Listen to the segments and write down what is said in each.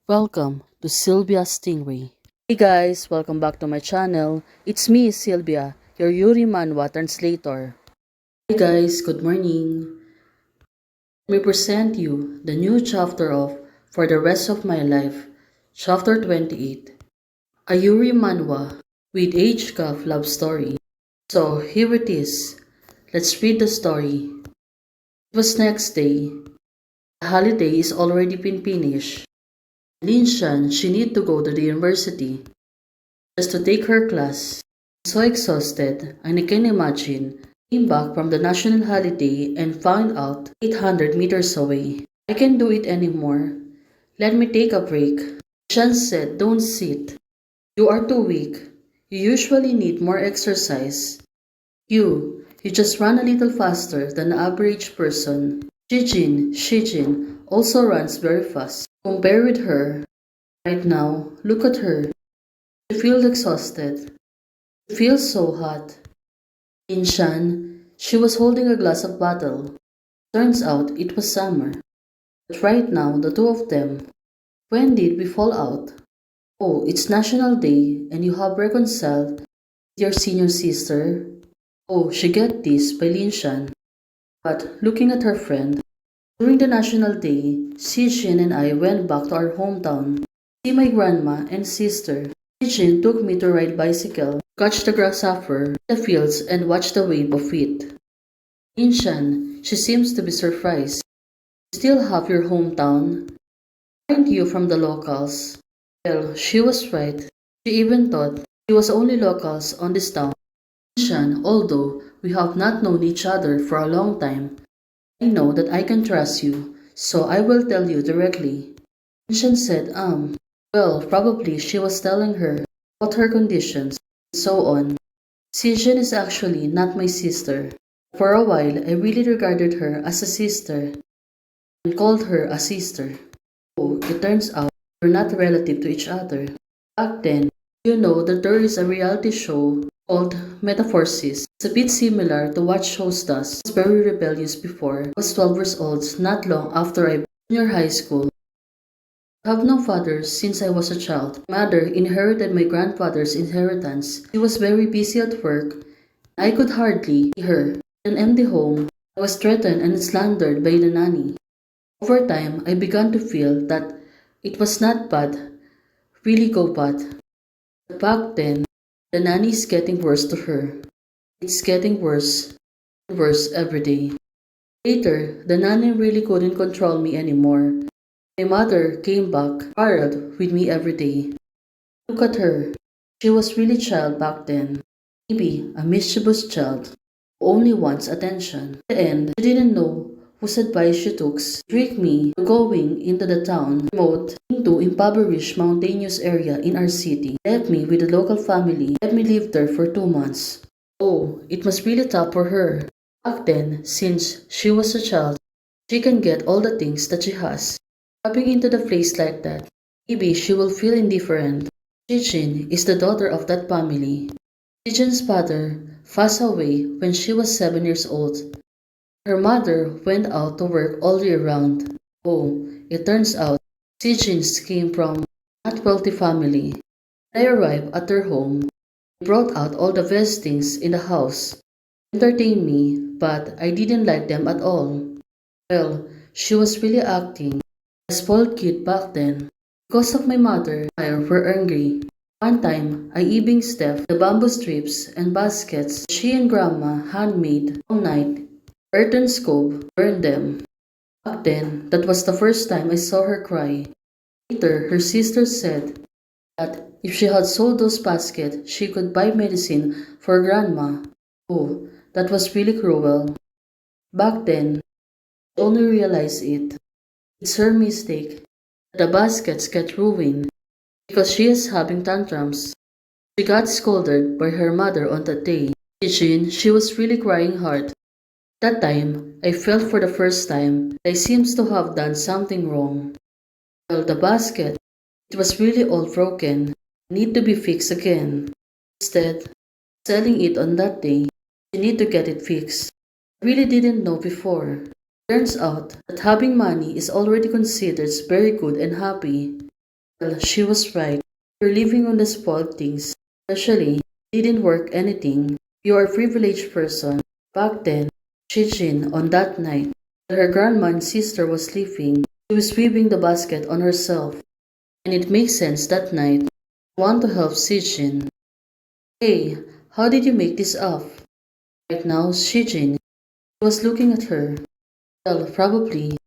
Welcome to Sylvia's Stingray. Hey guys, welcome back to my channel. It's me, Sylvia, your Yuri Manhwa translator. Hey guys, good morning. Let me present you the new chapter of For the Rest of My Life, Chapter 28. A Yuri Manhwa with age gap love story. So here it is. Let's read the story. It was next day. The holiday is already been finished. Linxian, she need to go to the university just to take her class. I'm so exhausted, and I can imagine. Came back from the national holiday and found out 800 meters away. I can't do it anymore. Let me take a break. Shan said, don't sit. You are too weak. You usually need more exercise. You just run a little faster than the average person. Shijin also runs very fast. Compare with her. Right now, look at her. She feels exhausted. She feels so hot. Linshan, she was holding a glass of bottle. Turns out it was summer. But right now, the two of them. When did we fall out? Oh, it's National Day and you have reconciled with your senior sister. Oh, she get this by Linshan. But looking at her friend, during the National Day, Sijin and I went back to our hometown to see my grandma and sister. Sijin took me to ride bicycle, catch the grasshopper in the fields and watch the wave of it. Linshan, she seems to be surprised. You still have your hometown? Aren't you from the locals? Well, she was right. She even thought she was only locals on this town. Linshan, although we have not known each other for a long time, I know that I can trust you, so I will tell you directly. Linshan said, well, probably she was telling her about her conditions and so on. Sijin is actually not my sister. For a while, I really regarded her as a sister and called her a sister. Oh, it turns out we're not relative to each other. Back then, you know that there is a reality show called Metamorphosis. It's a bit similar to what shows does. I was very rebellious before. I was 12 years old, not long after I junior high school. I have no father since I was a child. My mother inherited my grandfather's inheritance. She was very busy at work. I could hardly see her. In an empty home, I was threatened and slandered by the nanny. Over time, I began to feel that it was not bad, really go bad. But back then, the nanny is getting worse to her. It's getting worse and worse every day. Later, the nanny really couldn't control me anymore. My mother came back, quarreled with me every day. Look at her. She was really a child back then. Maybe a mischievous child who only wants attention. In the end, she didn't know whose advice she took. She tricked me to going into the town, remote, into impoverished mountainous area in our city. Left me with a local family. Let me live there for 2 months. Oh, it must really tough for her. Back then, since she was a child, she can get all the things that she has. Dropping into the place like that, maybe she will feel indifferent. Jijin is the daughter of that family. Jijin's father passed away when she was 7 years old. Her mother went out to work all year round. Oh, it turns out Sijins came from a not wealthy family. When I arrived at their home, they brought out all the best things in the house. They entertained me, but I didn't like them at all. Well, she was really acting a spoiled kid back then. Because of my mother, I were angry. One time, I even stepped the bamboo strips and baskets she and grandma handmade all night. Earthen scope burned them. Back then, that was the first time I saw her cry. Later, her sister said that if she had sold those baskets, she could buy medicine for grandma. Oh, that was really cruel. Back then, I only realized it. It's her mistake. The baskets get ruined because she is having tantrums. She got scolded by her mother on that day. She was really crying hard. That time, I felt for the first time that I seems to have done something wrong. Well, the basket, it was really all broken, need to be fixed again. Instead, selling it on that day, you need to get it fixed. I really didn't know before. Turns out that having money is already considered very good and happy. Well, she was right. You're living on the spoiled things. Especially, didn't work anything. You are a privileged person. Back then, Shijin, on that night, while her grandma and sister was sleeping, she was weaving the basket on herself. And it makes sense that night. I want to help Shijin. Hey, how did you make this up? Right now, Shijin was looking at her. Well, probably,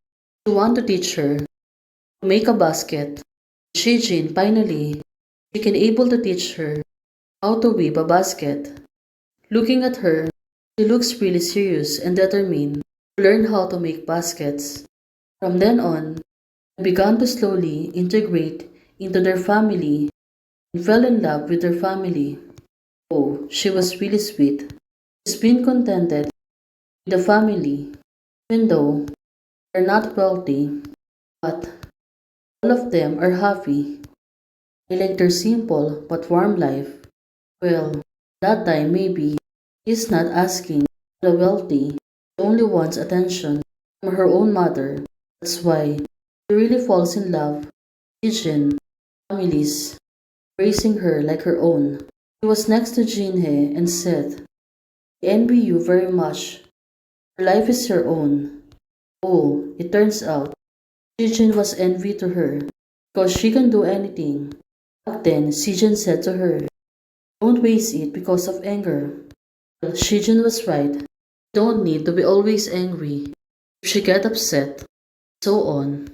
she wanted to teach her to make a basket. Shijin finally became able to teach her how to weave a basket. Looking at her, she looks really serious and determined to learn how to make baskets. From then on, they began to slowly integrate into their family and fell in love with their family. Oh, she was really sweet. She's been contented with the family, even though they're not wealthy, but all of them are happy. I like their simple but warm life. Well, that time maybe he's not asking the wealthy. She only wants attention from her own mother. That's why she really falls in love with Jin families, raising her like her own. She was next to Jinhe and said, I envy you very much. Your life is your own. Oh, it turns out Jin was envy to her because she can do anything. Back then, Sijin said to her, don't waste it because of anger. Well, Shijin was right. You don't need to be always angry. If she get upset, so on.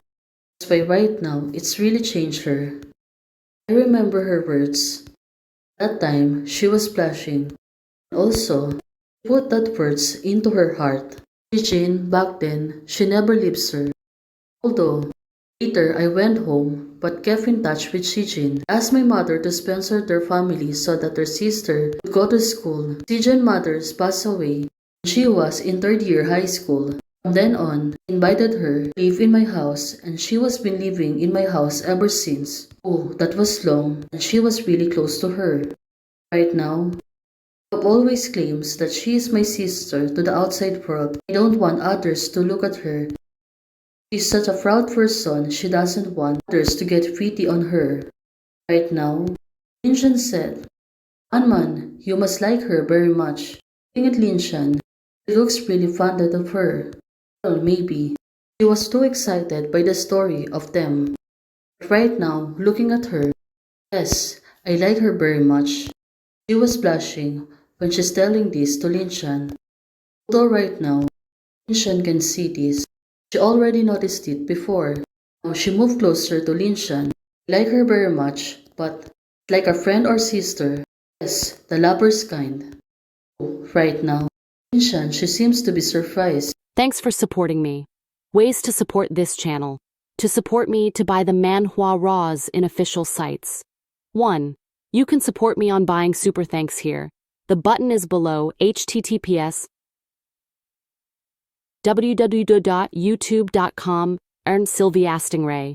That's why right now, it's really changed her. I remember her words. That time, she was blushing. Also, she put that words into her heart. Shijin, back then, she never leaves her. Although, later I went home but kept in touch with Shijin. Asked my mother to sponsor their family so that her sister would go to school. Shijin's mother passed away when she was in third year high school. From then on, I invited her to live in my house and she has been living in my house ever since. Oh, that was long and she was really close to her. Right now, Bob always claims that she is my sister to the outside world. I don't want others to look at her. She's such a proud person, she doesn't want others to get pity on her. Right now, Linxian said, Man, you must like her very much. Looking at Linxian, he looks really fond of her. Well, maybe. She was too excited by the story of them. But right now, looking at her, yes, I like her very much. She was blushing when she's telling this to Linxian. Although right now, Linxian can see this. She already noticed it before. Now she moved closer to Linxian. I like her very much, but like a friend or sister. Yes, the lover's kind. Oh, right now, Linxian, she seems to be surprised. Thanks for supporting me. Ways to support this channel. To support me to buy the manhwa raws in official sites. 1. You can support me on buying super thanks here. The button is below https www.youtube.com Sylvia Stingray.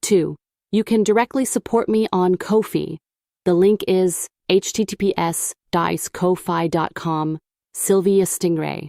2. You can directly support me on Ko-fi. The link is https://ko-fi.com Sylvia Stingray.